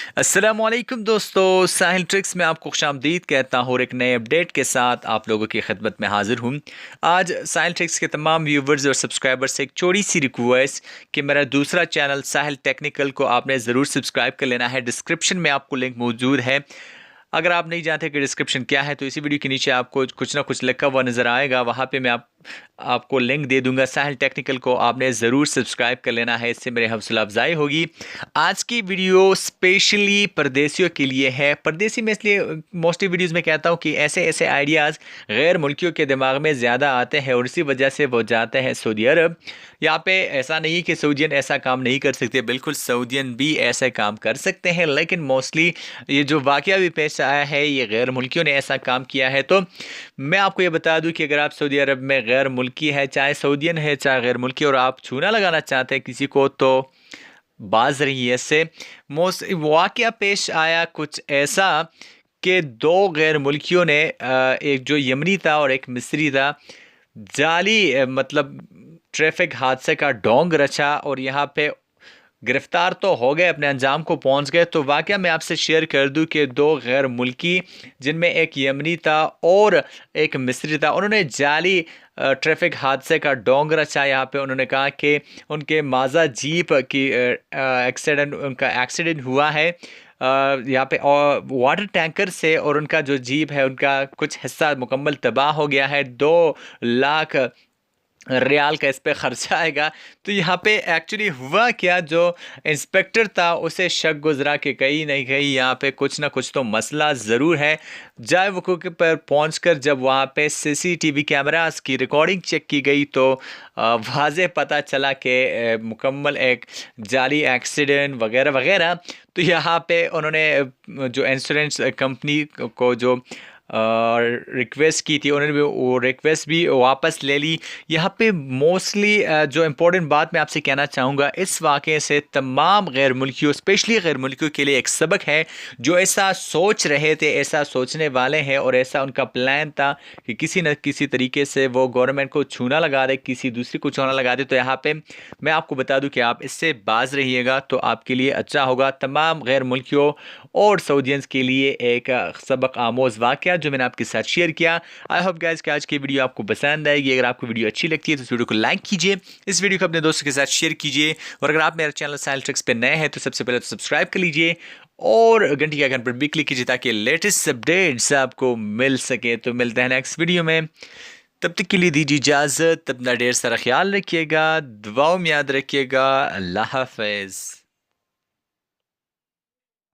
अस्सलामुअलैकुम दोस्तों, साहिल ट्रिक्स में आपको खुशामदीद कहता हूँ और एक नए अपडेट के साथ आप लोगों की खिदमत में हाजिर हूँ। आज साहिल ट्रिक्स के तमाम व्यूवर्स और सब्सक्राइबर्स से एक छोटी सी रिक्वेस्ट कि मेरा दूसरा चैनल साहिल टेक्निकल को आपने ज़रूर सब्सक्राइब कर लेना है। डिस्क्रिप्शन में आपको लिंक मौजूद है। अगर आप नहीं जानते कि डिस्क्रिप्शन क्या है तो इसी वीडियो के नीचे आपको कुछ ना कुछ लिखा हुआ नज़र आएगा, वहाँ पे मैं आपको लिंक दे दूंगा। साहिल टेक्निकल को आपने ज़रूर सब्सक्राइब कर लेना है, इससे मेरे हौसला अफजाई होगी। आज की वीडियो स्पेशली परदेसियों के लिए है। परदेसी में इसलिए मोस्टली वीडियोस में कहता हूँ कि ऐसे ऐसे आइडियाज़ गैर मुल्कियों के दिमाग में ज़्यादा आते हैं और इसी वजह से वो जाते हैं सऊदी अरब। यहाँ पे ऐसा नहीं कि सऊदियन ऐसा काम नहीं कर सकते, बिल्कुल सऊदियन भी ऐसे काम कर सकते हैं, लेकिन मोस्टली ये जो वाक़या भी पेश आया है ये गैर मुल्कियों ने ऐसा काम किया है। तो मैं आपको ये बता दूं कि अगर आप सऊदी अरब में गैर मुल्की है, चाहे सऊदियन है चाहे गैर मुल्की, और आप छूना लगाना चाहते हैं किसी को, तो बाज रही है से मोस्ट वाक़या पेश आया कुछ ऐसा कि दो गैर मुल्कियों ने एक जो यमनी था और एक मिस्री था, जाली मतलब ट्रैफिक हादसे का ढोंग रचा और यहाँ पे गिरफ्तार तो हो गए, अपने अंजाम को पहुंच गए। तो वाकया मैं आपसे शेयर कर दूं कि दो गैर मुल्की, जिनमें एक यमनी था और एक मिस्री था, उन्होंने जाली ट्रैफिक हादसे का ढोंग रचा। यहाँ पे उन्होंने कहा कि उनके माजा जीप की उनका एक्सीडेंट हुआ है यहाँ पे और वाटर टैंकर से, और उनका जो जीप है उनका कुछ हिस्सा मुकम्मल तबाह हो गया है। 2 लाख रियाल का इस पे खर्चा आएगा। तो यहाँ पे एक्चुअली हुआ क्या, जो इंस्पेक्टर था उसे शक गुजरा कि कहीं नहीं कहीं यहाँ पे कुछ ना कुछ तो मसला ज़रूर है। जाए वकूफ़ के पर पहुंचकर जब वहाँ पे सीसीटीवी कैमरास की रिकॉर्डिंग चेक की गई तो वाज़े पता चला कि मुकम्मल एक जाली एक्सीडेंट वगैरह वगैरह। तो यहाँ पे उन्होंने जो इंश्योरेंस कंपनी को जो रिक्वेस्ट की थी, उन्होंने भी वो रिक्वेस्ट भी वापस ले ली। यहाँ पे मोस्टली जो इम्पोर्टेंट बात मैं आपसे कहना चाहूँगा, इस वाक़े से तमाम गैर मुल्कियों, स्पेशली गैर मुल्कियों के लिए एक सबक है। जो ऐसा सोच रहे थे, ऐसा सोचने वाले हैं और ऐसा उनका प्लान था कि किसी न किसी तरीके से वो गवर्नमेंट को छूना लगा दे, किसी दूसरी को छूना लगा दे, तो यहाँ पे मैं आपको बता दूं कि आप इससे बाज रहिएगा तो आपके लिए अच्छा होगा। तमाम गैर मुल्कियों और सऊदियंस के लिए एक सबक आमोज़ वाक़या जो मैंने आपके साथ शेयर किया। आई होप गाइस कि आज की वीडियो आपको पसंद आएगी। अगर आपको वीडियो अच्छी लगती है तो इस वीडियो को लाइक कीजिए, इस वीडियो को अपने दोस्तों के साथ शेयर कीजिए, और अगर आप मेरे चैनल साहिल ट्रिक्स पे नए हैं तो सबसे पहले तो सब्सक्राइब कर लीजिए और घंटी के आइकन पर भी क्लिक कीजिए ताकि लेटेस्ट अपडेट्स आपको मिल सके। तो मिलते हैं नेक्स्ट वीडियो में, तब तक के लिए दीजिए इजाज़त। अपना ढेर सारा ख्याल रखिएगा, दुआओं में याद रखिएगा। अल्लाह हाफ़िज़।